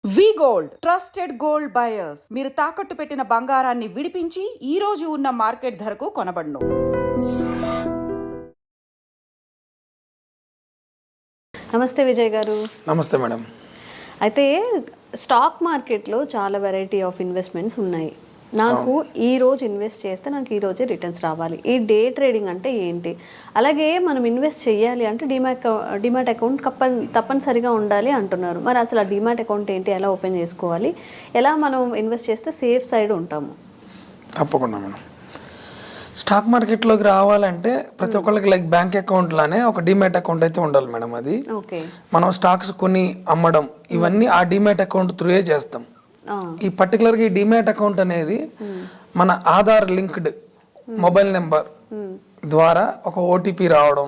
వి gold trusted gold buyers మీరు తాకట్టు పెట్టిన బంగారాన్ని విడిపించి ఈ రోజు ఉన్న మార్కెట్ ధరకు కొనబడును. నమస్తే విజయ్ గారు. నమస్తే మేడం. అయితే స్టాక్ మార్కెట్లో చాలా వెరైటీ ఆఫ్ ఇన్వెస్ట్మెంట్స్ ఉన్నాయి. నాకు ఈ రోజు ఇన్వెస్ట్ చేస్తే నాకు ఈ రోజే రిటర్న్స్ రావాలి. ఈ డే ట్రేడింగ్ అంటే ఏంటి? అలాగే మనం ఇన్వెస్ట్ చేయాలి అంటే డిమాట్ అకౌంట్ తప్పనిసరిగా ఉండాలి అంటున్నారు. మరి అసలు ఆ డిమాట్ అకౌంట్ ఏంటి, ఎలా ఓపెన్ చేసుకోవాలి, ఎలా మనం ఇన్వెస్ట్ చేస్తే సేఫ్ సైడ్ ఉంటాము? తప్పకుండా మేడం. స్టాక్ మార్కెట్లోకి రావాలంటే ప్రతి ఒక్కరికి లైక్ బ్యాంక్ అకౌంట్ లానే ఒక డిమాట్ అకౌంట్ అయితే ఉండాలి మేడం. అది మనం స్టాక్స్ కొని అమ్మడం ఇవన్నీ ఆ డిమాట్ అకౌంట్ త్రూయే చేస్తాం. ఈ పర్టికులర్గా ఈ డిమాట్ అకౌంట్ అనేది మన ఆధార్ లింక్డ్ మొబైల్ నెంబర్ ద్వారా ఒక ఓటీపీ రావడం,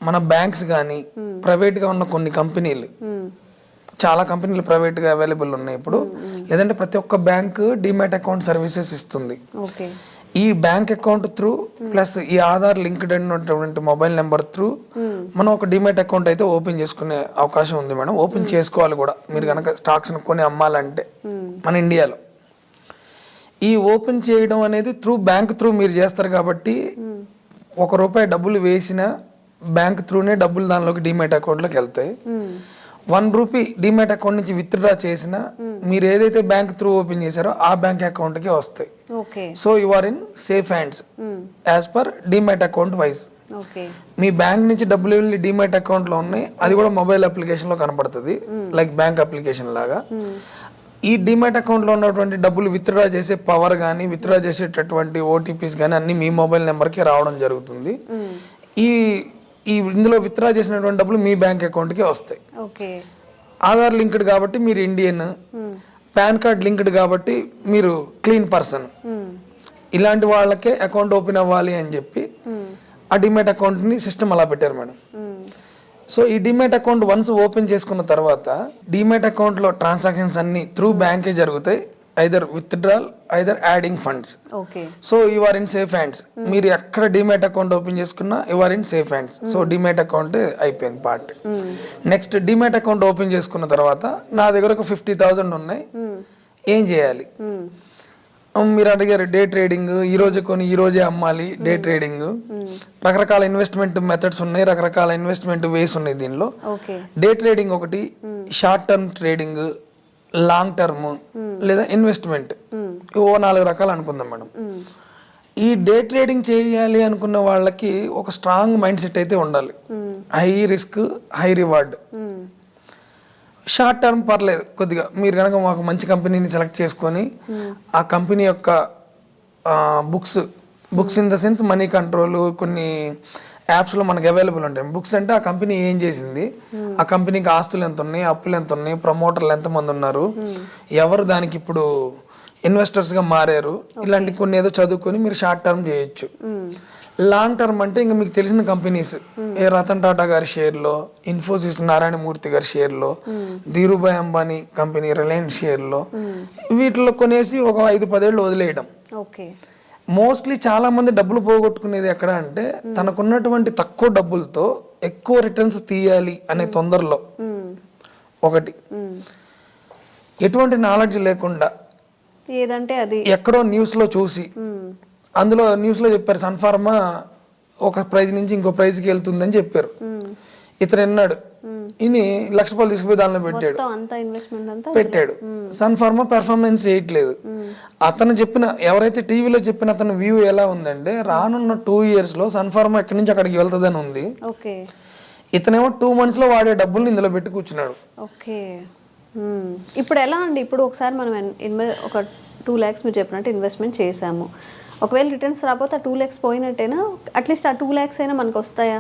మన బ్యాంక్స్ కానీ ప్రైవేట్గా ఉన్న కొన్ని కంపెనీలు, చాలా కంపెనీలు ప్రైవేట్గా అవైలబుల్ ఉన్నాయి ఇప్పుడు, లేదంటే ప్రతి ఒక్క బ్యాంక్ డిమాట్ అకౌంట్ సర్వీసెస్ ఇస్తుంది. ఈ బ్యాంక్ అకౌంట్ త్రూ ప్లస్ ఈ ఆధార్ లింక్డ్ అయినటువంటి మొబైల్ నెంబర్ త్రూ మనం ఒక డిమాట్ అకౌంట్ అయితే ఓపెన్ చేసుకునే అవకాశం ఉంది మేడం. ఓపెన్ చేసుకోవాలి కూడా మీరు కనుక స్టాక్స్ కొని అమ్మాలంటే మన ఇండియాలో. ఈ ఓపెన్ చేయడం అనేది బ్యాంక్ త్రూ మీరు చేస్తారు కాబట్టి ₹1 డబ్బులు వేసిన బ్యాంక్ త్రూనే డబ్బులు దానిలోకి డిమాట్ అకౌంట్లోకి వెళ్తాయి. ₹1 డిమాట్ అకౌంట్ నుంచి విత్డ్రా చేసిన మీరు ఏదైతే బ్యాంక్ త్రూ ఓపెన్ చేశారో ఆ బ్యాంక్ అకౌంట్ కి వస్తాయి. So you are in safe hands as per demat account wise. మీ బ్యాంక్ నుంచి డబ్బులు వెళ్ళి డిమాట్ అకౌంట్ లో ఉన్నాయి, అది కూడా మొబైల్ అప్లికేషన్ లో కనపడుతుంది, లైక్ బ్యాంక్ అప్లికేషన్ లాగా. ఈ డిమాట్ అకౌంట్ లో ఉన్నటువంటి డబ్బులు విత్డ్రా చేసే పవర్ కానీ విత్డ్రా చేసేటటువంటి ఓటీపీస్ కానీ అన్ని మీ మొబైల్ నెంబర్ కి రావడం జరుగుతుంది. ఈ ఇందులో విత్డ్రా చేసినటువంటి డబ్బులు మీ బ్యాంక్ అకౌంట్ కి వస్తాయి. ఆధార్ లింక్డ్ కాబట్టి మీరు ఇండియన్, పాన్ కార్డ్ లింక్డ్ కాబట్టి మీరు క్లీన్ పర్సన్. ఇలాంటి వాళ్ళకే అకౌంట్ ఓపెన్ అవ్వాలి అని చెప్పి ఆ డిమాట్ అకౌంట్ ని సిస్టమ్ అలా పెట్టారు మేడం. సో ఈ డిమాట్ అకౌంట్ వన్స్ ఓపెన్ చేసుకున్న తర్వాత డిమాట్ అకౌంట్ లో ట్రాన్సాక్షన్స్ అన్ని త్రూ బ్యాంకే జరుగుతాయి, either withdrawal either adding funds. So you are in safe hands. మీరు ఎక్కడ డిమాట్ అకౌంట్ ఓపెన్ చేసుకున్నా you are in safe hands. So demat account అయిపోయింది part. Next demat account open చేసుకున్న తర్వాత నా దగ్గర ఒక 50,000 ఉన్నాయి, ఏం చేయాలి? మీరు అడిగారు డే ట్రేడింగ్, ఈ రోజు కొని ఈ రోజే అమ్మాలి. డే ట్రేడింగ్ రకరకాల ఇన్వెస్ట్మెంట్ మెథడ్స్ ఉన్నాయి, రకరకాల ఇన్వెస్ట్మెంట్ వేస్ ఉన్నాయి దీనిలో. డే ట్రేడింగ్ ఒకటి, short term trading, long term లేదా ఇన్వెస్ట్మెంట్, 4 రకాలు అనుకుందాం మేడం. ఈ డే ట్రేడింగ్ చేయాలి అనుకున్న వాళ్ళకి ఒక స్ట్రాంగ్ మైండ్ సెట్ అయితే ఉండాలి. High risk high reward. Short term పర్లేదు కొద్దిగా, మీరు కనుక మాకు మంచి కంపెనీని సెలెక్ట్ చేసుకొని ఆ కంపెనీ యొక్క books in the sense money control, కొన్ని యాప్స్లో మనకు అవైలబుల్ ఉంటాయి. బుక్స్ అంటే ఆ కంపెనీ ఏం చేసింది, ఆ కంపెనీకి ఆస్తులు ఎంత ఉన్నాయి, అప్పులు ఎంత ఉన్నాయి, ప్రమోటర్లు ఎంతమంది ఉన్నారు, ఎవరు దానికి ఇప్పుడు ఇన్వెస్టర్స్ గా మారారు, ఇలాంటి కొన్ని ఏదో చదువుకొని మీరు షార్ట్ టర్మ్ చేయొచ్చు. లాంగ్ టర్మ్ అంటే ఇంకా మీకు తెలిసిన కంపెనీస్, రతన్ టాటా గారి షేర్లో, ఇన్ఫోసిస్ నారాయణమూర్తి గారి షేర్లో, ధీరుభాయ్ అంబానీ కంపెనీ రిలయన్స్ షేర్లో, వీటిలో కొనేసి ఒక 5-10 ఏళ్ళు వదిలేయడం. మోస్ట్లీ చాలా మంది డబ్బులు పోగొట్టుకునేది ఎక్కడ అంటే తనకున్నటువంటి తక్కువ డబ్బులతో ఎక్కువ రిటర్న్స్ తీయాలి అనే తొందరలో. ఒకటి, ఎటువంటి నాలెడ్జ్ లేకుండా ఏదంటే అది ఎక్కడో న్యూస్ లో చూసి, అందులో న్యూస్ లో చెప్పారు సన్ఫార్మా ఒక ప్రైజ్ నుంచి ఇంకో ప్రైజ్ కి వెళ్తుందని చెప్పారు. ఇతను విన్నాడు, ఇని ₹1,00,000 తీసుకుపోయి దానిలో పెట్టాడు. సన్ఫార్మా పెర్ఫార్మెన్స్ చేయట్లేదు. అతను చెప్పిన, ఎవరైతే టీవీలో చెప్పిన అతని వ్యూ ఎలా ఉందంటే రానున్న 2 years లో సన్ఫార్మా ఎక్కడి నుంచి అక్కడికి వెళ్తుందని ఉంది. ఇతనేమో 2 months లో వాడే డబ్బుల్ని ఇందులో పెట్టి కూర్చున్నాడు. ఇప్పుడు ఎలా అండి? ఇప్పుడు ఒకసారి మనం ఒక 2 lakhs మీరు చెప్పినట్టు ఇన్వెస్ట్మెంట్ చేసాము, ఒకవేళ రిటర్న్స్ రాకపోతే ఆ 2 lakhs పోయినట్టేనా? అట్లీస్ట్ ఆ 2 lakhs అయినా మనకు వస్తాయా?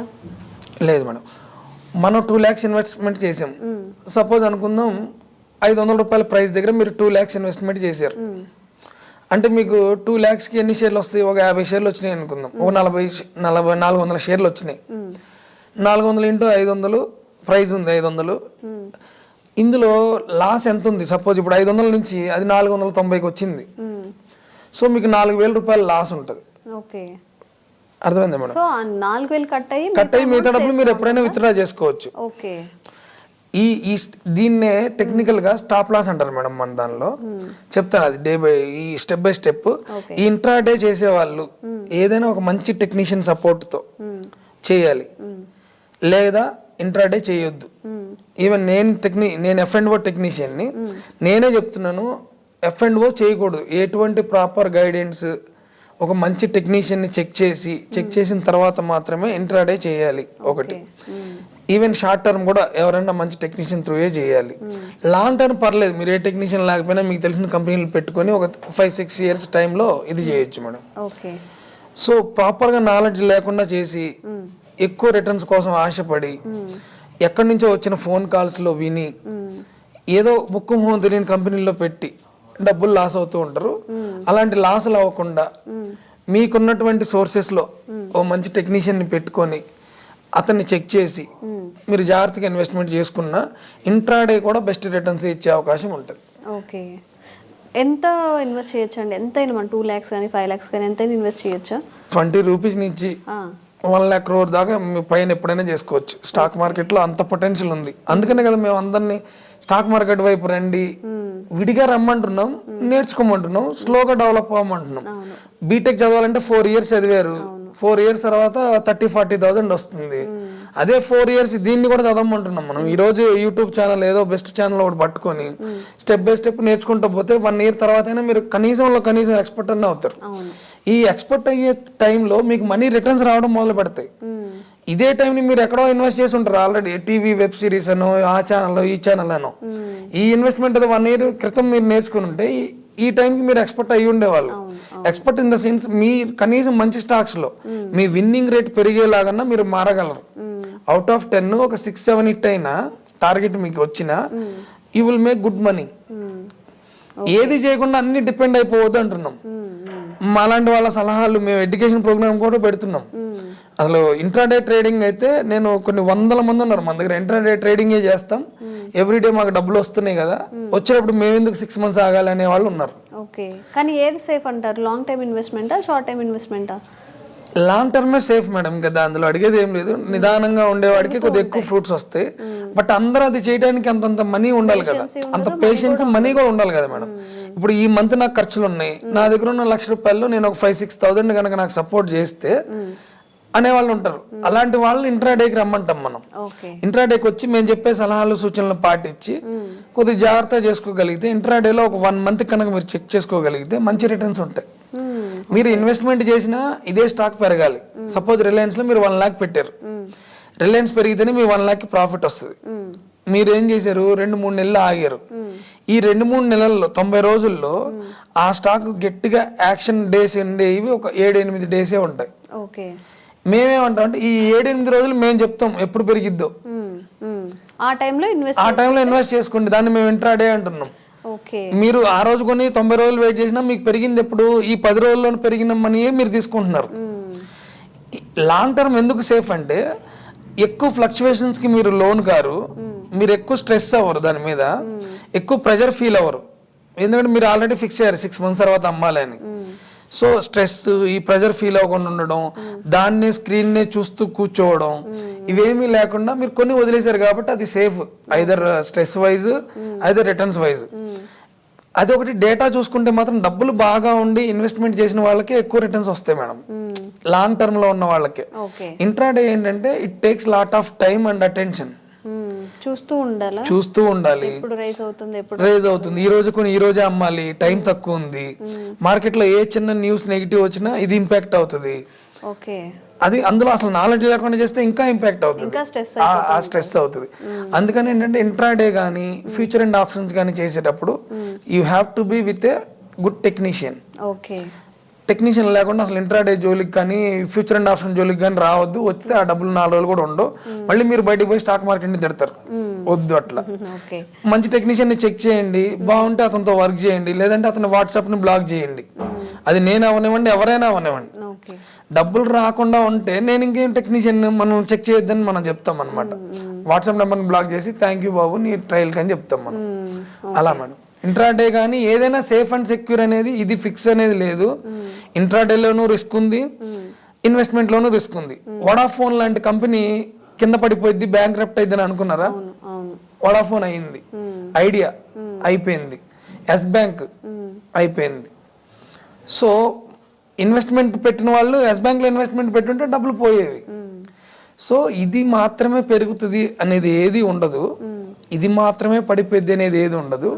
లేదు మేడం, మనం 2 lakhs ఇన్వెస్ట్మెంట్ చేసాం. సపోజ్ అనుకుందాం ₹500 ప్రైస్ దగ్గర మీరు 2 lakhs ఇన్వెస్ట్మెంట్ చేశారు అంటే మీకు 2 lakhs కి ఎన్ని షేర్లు వస్తాయి? ఒక 50 షేర్లు వచ్చినాయి అనుకుందాం, ఒక 400 షేర్లు వచ్చినాయి. 400 ఇంటూ 500 ప్రైస్ ఉంది 500. ఇందులో లాస్ ఎంత ఉంది? సపోజ్ ఇప్పుడు 500 నుంచి అది 490కి వచ్చింది. సో మీకు ₹4,000 లాస్ ఉంటుంది. అర్థమైంది మేడం? సో 4,000 కట్ అయ్యి మిగతా డబ్బులు మీరు ఎప్పుడైనా విత్డ్రా చేసుకోవచ్చు. ఈ దీన్నే టెక్నికల్ గా స్టాప్ లాస్ అంటారు మేడం మన దానిలో. చెప్తాను అది డే బై ఈ స్టెప్ బై స్టెప్. ఈ ఇంట్రాడే చేసే వాళ్ళు ఏదైనా ఒక మంచి టెక్నీషియన్ సపోర్ట్ తో చేయాలి, లేదా ఇంట్రాడే చేయొద్దు. ఈవెన్ నేను F&O టెక్నీషియన్ని, నేనే చెప్తున్నాను F&O చేయకూడదు. ఎటువంటి ప్రాపర్ గైడెన్స్ ఒక మంచి టెక్నీషియన్ని చెక్ చేసిన తర్వాత మాత్రమే ఇంట్రాడే చేయాలి ఒకటి. ఈవెన్ షార్ట్ టర్మ్ కూడా ఎవరైనా మంచి టెక్నీషియన్ త్రూయే చేయాలి. లాంగ్ టర్మ్ పర్లేదు, మీరు ఏ టెక్నీషియన్ లేకపోయినా మీకు తెలిసిన కంపెనీలు పెట్టుకొని ఒక 5-6 years టైంలో ఇది చేయొచ్చు మేడం. సో ప్రాపర్గా నాలెడ్జ్ లేకుండా చేసి ఎక్కువ రిటర్న్స్ కోసం ఆశపడి ఎక్కడి నుంచో వచ్చిన ఫోన్ కాల్స్లో విని ఏదో ముక్కు మొహం తెలియని కంపెనీల్లో పెట్టి డబ్బులు లాస్ అవుతూ ఉంటారు. అలాంటి లాసులు అవ్వకుండా మీకున్నటువంటి సోర్సెస్లో ఓ మంచి టెక్నీషియన్ని పెట్టుకొని అతన్ని చెక్ చేసి మీరు జాగ్రత్తగా ఇన్వెస్ట్మెంట్ చేసుకున్న ఇంట్రాడే కూడా బెస్ట్ రిటర్న్స్ ఇచ్చే అవకాశం ఉంటుంది. ఓకే, ఎంత ఇన్వెస్ట్ చేయొచ్చు అండి? ఎంత 2 lakhs కానీ 5 lakhs కానీ ఎంత ఇన్వెస్ట్ చేయొచ్చా? 20 రూపీస్ నుంచి 1 lakh crore దాకా మీ పైన ఎప్పుడైనా చేసుకోవచ్చు. స్టాక్ మార్కెట్ లో అంత పొటెన్షియల్ ఉంది. అందుకనే కదా మేము అందరినీ స్టాక్ మార్కెట్ వైపు రండి, విడిగా రమ్మంటున్నాం, నేర్చుకోమంటున్నాం, స్లోగా డెవలప్ అవ్వమంటున్నాం. బీటెక్ చదవాలంటే 4 years చదివారు, 4 years తర్వాత 30-40,000 వస్తుంది. అదే 4 years దీన్ని కూడా చదవమంటున్నాం మనం. ఈ రోజు యూట్యూబ్ ఛానల్ ఏదో బెస్ట్ ఛానల్ ఒకటి పట్టుకొని స్టెప్ బై స్టెప్ నేర్చుకుంటూ పోతే 1 year తర్వాత అయినా మీరు కనీసం ఎక్స్పర్ట్ అన్న అవుతారు. ఈ ఎక్స్పర్ట్ అయ్యే టైంలో మీకు మనీ రిటర్న్స్ రావడం మొదలు పెడతాయి. ఇదే టైంని మీరు ఎక్కడో ఇన్వెస్ట్ చేసి ఉంటారు ఆల్రెడీ, టీవీ వెబ్ సిరీస్ అనో ఆ ఛానల్ ఈ ఛానల్ అనో. ఈ ఇన్వెస్ట్మెంట్ అది 1 year క్రితం మీరు నేర్చుకుని ఉంటే ఈ టైంకి మీరు ఎక్స్పర్ట్ అయ్యి ఉండేవాళ్ళు. ఎక్స్పర్ట్ ఇన్ ద సెన్స్ మీ కనీసం మంచి స్టాక్స్ లో మీ విన్నింగ్ రేట్ పెరిగేలాగన్నా మీరు మారగలరు. అవుట్ ఆఫ్ 10 ఒక 6-7 హిట్ అయినా టార్గెట్ మీకు వచ్చినా you will make good money. ఏది చేయకుండా అన్ని డిపెండ్ అయిపోవద్దు అంటున్నాం. మాలాంటి వాళ్ళ సలహాలు మేము ఎడ్యుకేషన్ ప్రోగ్రామ్ కూడా పెడుతున్నాం. అసలు ఇంట్రాడే ట్రేడింగ్ అయితే నేను కొన్ని 100 మంది ఉన్నారు మన దగ్గర. ఇంట్రాడే ట్రేడింగే చేస్తాం, ఎవ్రీడే మాకు డబ్బులు వస్తున్నాయి కదా, వచ్చేటప్పుడు మేము ఎందుకు 6 months ఆగాలి అనే వాళ్ళు ఉన్నారు. ఓకే, కానీ ఏది సేఫ్ అంటారు? లాంగ్ టైమ్ ఇన్వెస్ట్మెంటా, షార్ట్ టైమ్ ఇన్వెస్ట్మెంటా? లాంగ్ టర్మే సేఫ్ మేడం కదా, అందులో అడిగేది ఏం లేదు. నిదానంగా ఉండేవాడికి కొద్దిగా ఎక్కువ ఫ్రూట్స్ వస్తాయి. బట్ అందరూ అది చేయడానికి అంతంత మనీ ఉండాలి కదా, అంత పేషెన్స్ మనీ కూడా ఉండాలి కదా మేడం. ఇప్పుడు ఈ మంత్ నాకు ఖర్చులు ఉన్నాయి, నా దగ్గర ఉన్న ₹1,00,000 నేను ఒక 5-6,000 కనుక నాకు సపోర్ట్ చేస్తే అనేవాళ్ళు ఉంటారు. అలాంటి వాళ్ళని ఇంట్రాడేకి రమ్మంటాం మనం. ఇంట్రాడేకి వచ్చి మేము చెప్పే సలహాలు సూచనలు పాటించి కొద్దిగా జాగ్రత్త చేసుకోగలిగితే ఇంట్రాడేలో ఒక 1 month కనుక మీరు చెక్ చేసుకోగలిగితే మంచి రిటర్న్స్ ఉంటాయి. మీరు ఇన్వెస్ట్మెంట్ చేసినా ఇదే స్టాక్ పెరగాలి. సపోజ్ రిలయన్స్ లో మీరు 1 lakh పెట్టారు, రిలయన్స్ పెరిగితేనే మీ 1 lakh ప్రాఫిట్ వస్తుంది. మీరు ఏం చేశారు, 2-3 నెలలు ఆగారు. ఈ 2-3 నెలల్లో 90 రోజుల్లో ఆ స్టాక్ గట్టిగా యాక్షన్ డేస్ ఉండేవి ఒక 7-8 డేసే ఉంటాయి. మేమేమంటాం అంటే ఈ 7-8 రోజులు మేము చెప్తాం ఎప్పుడు పెరిగిద్దో ఆ టైంలో ఇన్వెస్ట్ చేసుకోండి, దాన్ని మేము ఇంట్రాడే అంటున్నాం. మీరు ఆ రోజు కొని 90 రోజులు వెయిట్ చేసినా మీకు పెరిగింది ఎప్పుడు, ఈ 10 రోజుల్లో పెరిగిన మనీయే మీరు తీసుకుంటున్నారు. లాంగ్ టర్మ్ ఎందుకు సేఫ్ అంటే ఎక్కువ ఫ్లక్చువేషన్స్ కి మీరు లోన్ కారు, మీరు ఎక్కువ స్ట్రెస్ అవ్వరు, దాని మీద ఎక్కువ ప్రెషర్ ఫీల్ అవ్వరు. ఎందుకంటే మీరు ఆల్రెడీ ఫిక్స్ అయ్యారు 6 months తర్వాత అమ్మాలని. సో స్ట్రెస్, ఈ ప్రెషర్ ఫీల్ అవ్వకుండా ఉండడం, దాన్ని స్క్రీన్ నే చూస్తూ కూర్చోవడం, ఇవేమీ లేకుండా మీరు కొన్ని వదిలేశారు కాబట్టి అది safe, either stress wise either returns wise. అది ఒకటి. డేటా చూసుకుంటే మాత్రం డబ్బులు బాగా ఉండి ఇన్వెస్ట్మెంట్ చేసిన వాళ్ళకే ఎక్కువ రిటర్న్స్ వస్తాయి మేడం, లాంగ్ టర్మ్ లో ఉన్న వాళ్ళకే. ఇంట్రాడే ఏంటంటే it takes lot of time and attention. చూస్తూ ఉండాలి, రైజ్ అవుతుంది, ఈ రోజు కొని ఈ రోజే అమ్మాలి, టైం తక్కువ ఉంది, మార్కెట్ లో ఏ చిన్న న్యూస్ నెగిటివ్ వచ్చినా ఇది ఇంపాక్ట్ అవుతుంది. అది అందులో అసలు నాలెడ్జ్ లేకుండా చేస్తే ఇంకా ఇంపాక్ట్ అవుతుంది, ఆ స్ట్రెస్ అవుతుంది. అందుకని ఏంటంటే ఇంట్రాడే కానీ ఫ్యూచర్ అండ్ ఆప్షన్స్ కానీ చేసేటప్పుడు you have to be with a good technician. Technician లేకుండా అసలు ఇంట్రాడే జోలికి కానీ ఫ్యూచర్ అండ్ ఆప్షన్ జోలికి కానీ రావద్దు. వస్తే ఆ డబ్బులు 4 రోజులు కూడా ఉండవు, మళ్ళీ మీరు బయటకు పోయి స్టాక్ మార్కెట్ ని తిడతారు. వద్దు అట్లా. మంచి టెక్నీషియన్ ని చెక్ చేయండి, బాగుంటే అతనితో వర్క్ చేయండి, లేదంటే అతని వాట్సాప్ ని బ్లాక్ చేయండి. అది నేను అవనివ్వండి, ఎవరైనా అవనివ్వండి. డబ్బులు రాకుండా ఉంటే నేను ఇంకేం టెక్నీషియన్ మనం చెక్ చేయొద్దని మనం చెప్తాం అనమాట. వాట్సాప్ నెంబర్ని బ్లాక్ చేసి థ్యాంక్ యూ బాబు నీ ట్రయల్ అని చెప్తాం మనం. అలా మేడం ఇంట్రాడే కానీ ఏదైనా సేఫ్ అండ్ సెక్యూర్ అనేది ఇది ఫిక్స్ అనేది లేదు. ఇంట్రాడేలోనూ రిస్క్ ఉంది, ఇన్వెస్ట్మెంట్ లోనూ రిస్క్ ఉంది. వడాఫోన్ లాంటి కంపెనీ కింద పడిపోయింది, బ్యాంక్రప్ట్ అయింది అని అనుకున్నారా? వడాఫోన్ అయింది, ఐడియా అయిపోయింది, ఎస్ బ్యాంక్ అయిపోయింది. సో ఇన్వెస్ట్మెంట్ పెట్టిన వాళ్ళు ఎస్ బ్యాంక్లో ఇన్వెస్ట్మెంట్ పెట్టుంటే డబ్బులు పోయేవి. సో ఇది మాత్రమే పెరుగుతుంది అనేది ఏది ఉండదు, ఇది మాత్రమే పడిపోద్ది అనేది ఏది ఉండదు.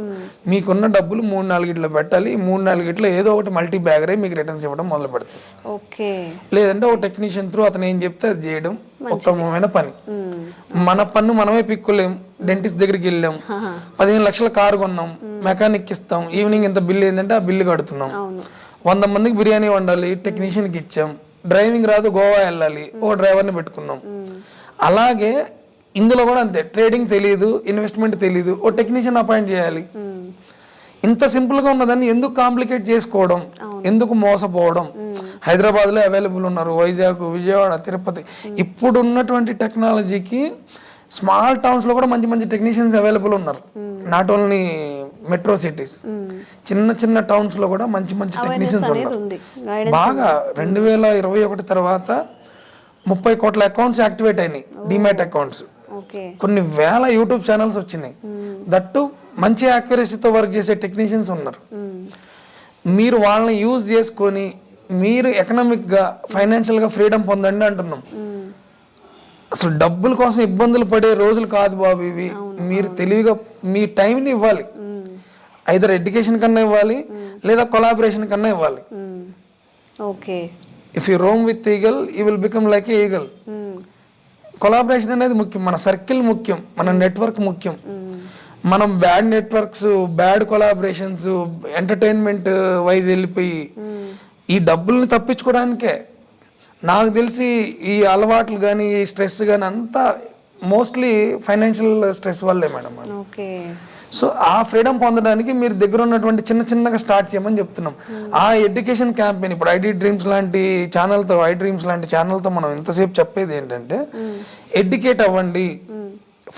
మీకున్న డబ్బులు 3-4 ఇట్లా పెట్టాలి, 3-4 ఇట్లా ఏదో ఒకటి మల్టీ బ్యాగర్ అయి మీకు రిటర్న్స్ ఇవ్వడం మొదలు పెడుతుంది. లేదంటే ఒక టెక్నీషియన్ త్రూ అతను ఏం చెప్తే అది చేయడం ఉత్తమమైన పని. మన పన్ను మనమే పిక్కులేం, డెంటిస్ట్ దగ్గరికి వెళ్ళాం, 15 లక్షల కారు కొన్నాం, మెకానిక్ ఇస్తాం, ఈవినింగ్ ఎంత బిల్లు ఏంటంటే ఆ బిల్లు కడుతున్నాం. 100 మందికి బిర్యానీ వండాలి, టెక్నీషియన్కి ఇచ్చాం. డ్రైవింగ్ రాదు, గోవా వెళ్ళాలి, ఓ డ్రైవర్ని పెట్టుకున్నాం. అలాగే ఇందులో కూడా అంతే, ట్రేడింగ్ తెలియదు, ఇన్వెస్ట్మెంట్ తెలియదు, ఓ టెక్నీషియన్ అపాయింట్ చేయాలి. ఇంత సింపుల్ గా ఉన్నదాన్ని ఎందుకు కాంప్లికేట్ చేసుకోవడం, ఎందుకు మోసపోవడం? హైదరాబాద్ లో అవైలబుల్ ఉన్నారు, వైజాగ్, విజయవాడ, తిరుపతి. ఇప్పుడు ఉన్నటువంటి టెక్నాలజీకి స్మాల్ టౌన్స్ లో కూడా మంచి మంచి టెక్నీషియన్స్ అవైలబుల్ ఉన్నారు. నాట్ ఓన్లీ మెట్రో సిటీస్, చిన్న చిన్న టౌన్స్ లో కూడా మంచి మంచి టెక్నీషియన్స్ ఉన్నారు. బాగా 2021 తర్వాత 30 కోట్ల అకౌంట్స్ యాక్టివేట్ అయినాయి, డిమాట్ అకౌంట్స్. కొన్ని వేల యూట్యూబ్ ఛానల్స్ వచ్చినాయి. దట్టు మంచి యాక్యురసీతో వర్క్ చేసే టెక్నీషియన్స్ ఉన్నారు. మీరు వాళ్ళని యూజ్ చేసుకొని మీరు ఎకనామిక్ గా, ఫైనాన్షియల్ గా ఫ్రీడమ్ పొందండి అంటున్నాం. అసలు డబ్బుల కోసం ఇబ్బందులు పడే రోజులు కాదు బాబు ఇవి. మీరు తెలివిగా మీ టైంని ఇవ్వాలి, ఐదర్ ఎడ్యుకేషన్ కన్నా ఇవ్వాలి, లేదా కొలాబరేషన్ కన్నా ఇవ్వాలి. If you Rome with eagle you will become like A eagle. Collaboration అనేది ముఖ్యం, మన సర్కిల్ ముఖ్యం, మన నెట్వర్క్ ముఖ్యం. మనం bad networks, bad collaborations, entertainment wise వెళ్ళిపోయి ఈ డబ్బుల్ని తప్పించుకోవడానికే. నాకు తెలిసి ఈ అలవాట్లు కానీ, ఈ స్ట్రెస్ కానీ అంతా మోస్ట్లీ ఫైనాన్షియల్ స్ట్రెస్ వల్లే మేడం. సో ఆ ఫ్రీడమ్ పొందడానికి మీరు దగ్గర ఉన్నటువంటి చిన్న చిన్నగా స్టార్ట్ చేయమని చెప్తున్నాం. ఆ ఎడ్యుకేషన్ క్యాంపెయిన్ ఇప్పుడు ఐడి డ్రీమ్స్ లాంటి ఛానల్తో మనం ఇంతసేపు చెప్పేది ఏంటంటే, ఎడ్యుకేట్ అవ్వండి,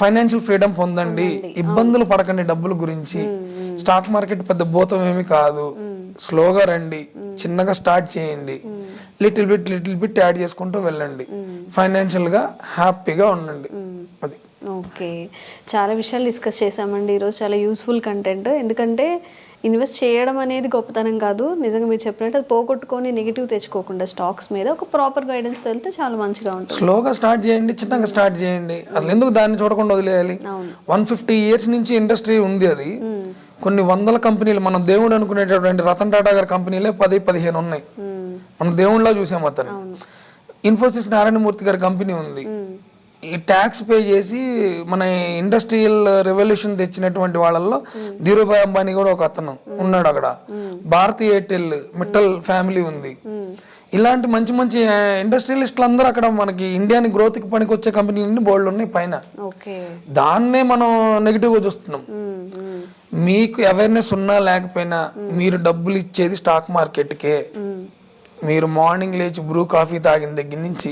ఫైనాన్షియల్ ఫ్రీడమ్ పొందండి, ఇబ్బందులు పడకండి డబ్బుల గురించి. స్టాక్ మార్కెట్ పెద్ద భూతం ఏమి కాదు, స్లోగా రండి, చిన్నగా స్టార్ట్ చేయండి, లిటిల్ బిట్ యాడ్ చేసుకుంటూ వెళ్ళండి, ఫైనాన్షియల్ గా హ్యాపీగా ఉండండి. అది ఓకే, చాలా విషయాలు డిస్కస్ చేసామండి ఈరోజు. చాలా యూస్ఫుల్ కంటెంట్. ఎందుకంటే ఇన్వెస్ట్ చేయడం అనేది గొప్పతనం కాదు, నిజంగా మీరు చెప్పినట్టు అది పోగొట్టుకొని నెగిటివ్ తెచ్చుకోకుండా స్టాక్స్ మీద ఒక ప్రాపర్ గైడెన్స్ వెళ్తే చాలా మంచిగా ఉంటుంది. స్లోగా స్టార్ట్ చేయండి, చిన్నగా స్టార్ట్ చేయండి. అసలు ఎందుకు దాన్ని చూడకుండా వదిలేయాలి? 150 years నుంచి ఇండస్ట్రీ ఉంది. అది కొన్ని వందల కంపెనీలు, మనం దేవుడు అనుకునేటటువంటి రతన్ టాటా గారి కంపెనీలే 10-15 ఉన్నాయి. మనం దేవుళ్ళ చూసాం అతను. ఇన్ఫోసిస్ నారాయణమూర్తి గారి కంపెనీ ఉంది. ఈ ట్యాక్స్ పే చేసి మన ఇండస్ట్రియల్ రెవల్యూషన్ తెచ్చినటువంటి వాళ్ళల్లో ధీరుభాయ్ అంబానీ కూడా ఒక అతను ఉన్నాడు అక్కడ. భారతీ ఎయిర్టెల్, మిట్టల్ ఫ్యామిలీ ఉంది. ఇలాంటి మంచి మంచి ఇండస్ట్రియలిస్టులు అందరూ అక్కడ మనకి ఇండియాని గ్రోత్ కి పనికి వచ్చే కంపెనీలన్నీ బోల్డ్ ఉన్నాయి పైన. దాన్నే మనం నెగిటివ్ గా చూస్తున్నాం. మీకు అవేర్నెస్ ఉన్నా లేకపోయినా మీరు డబ్బులు ఇచ్చేది స్టాక్ మార్కెట్కే. మీరు మార్నింగ్ లేచి బ్రూ కాఫీ తాగిన దగ్గర నుంచి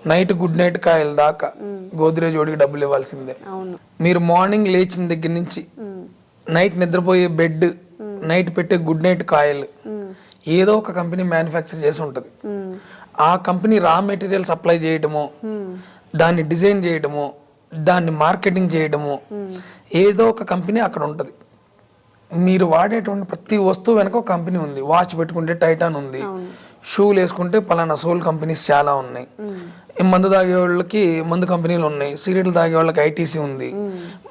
నైట్ గుడ్ నైట్ కాయల దాకా గోద్రేజ్ ఓడికి డబ్బులు ఇవ్వాల్సిందే. మీరు మార్నింగ్ లేచిన దగ్గర నుంచి నైట్ నిద్రపోయే బెడ్, నైట్ పెట్టే గుడ్ నైట్ కాయలు ఏదో ఒక కంపెనీ మ్యానుఫ్యాక్చర్ చేసి ఉంటది. ఆ కంపెనీ రా మెటీరియల్ సప్లై చేయడమో, దాన్ని డిజైన్ చేయడమో, దాన్ని మార్కెటింగ్ చేయడమో, ఏదో ఒక కంపెనీ అక్కడ ఉంటది. మీరు వాడేటువంటి ప్రతి వస్తువు వెనక ఒక కంపెనీ ఉంది. వాచ్ పెట్టుకుంటే టైటాన్ ఉంది, షూలు వేసుకుంటే పలానా సోల్ కంపెనీస్ చాలా ఉన్నాయి, మందు తాగే వాళ్ళకి మందు కంపెనీలు ఉన్నాయి, సిగరెట్లు తాగే వాళ్ళకి ఐటీసీ ఉంది.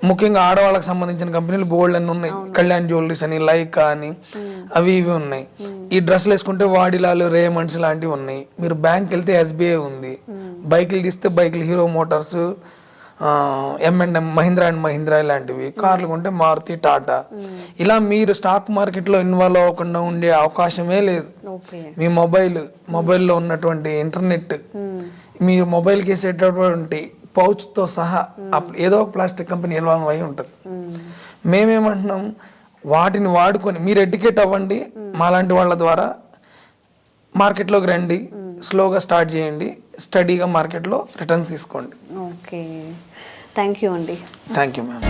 ముఖ్యంగా ఆడవాళ్ళకి సంబంధించిన కంపెనీలు బోల్డ్ అన్ని ఉన్నాయి. కళ్యాణ్ జ్యువెలరీస్ అని, లైకా అని, అవి ఇవి ఉన్నాయి. ఈ డ్రెస్సులు వేసుకుంటే వాడిలాలు, రేమండ్స్ లాంటివి ఉన్నాయి. మీరు బ్యాంక్ వెళ్తే ఎస్బీఐ ఉంది. బైకులు తీస్తే బైకులు hero Motors, M&M, Mahindra and Mahindra ఇలాంటివి. కార్లు కొంటే మారుతి, టాటా. ఇలా మీరు స్టాక్ మార్కెట్ లో ఇన్వాల్వ్ అవ్వకుండా ఉండే అవకాశమే లేదు. మీ మొబైల్లో ఉన్నటువంటి ఇంటర్నెట్, మీరు మొబైల్ వేసేటటువంటి పౌచ్ తో సహా ఏదో ఒక ప్లాస్టిక్ కంపెనీ ఇన్వాల్వ్ అయి ఉంటుంది. మేమేమంటున్నాం, వాటిని వాడుకొని మీరు ఎడ్యుకేట్ అవ్వండి. మాలాంటి వాళ్ళ ద్వారా మార్కెట్లోకి రండి, స్లోగా స్టార్ట్ చేయండి, స్టడీగా మార్కెట్లో రిటర్న్స్ తీసుకోండి. ఓకే, థ్యాంక్ యూ అండి. Thank you ma'am.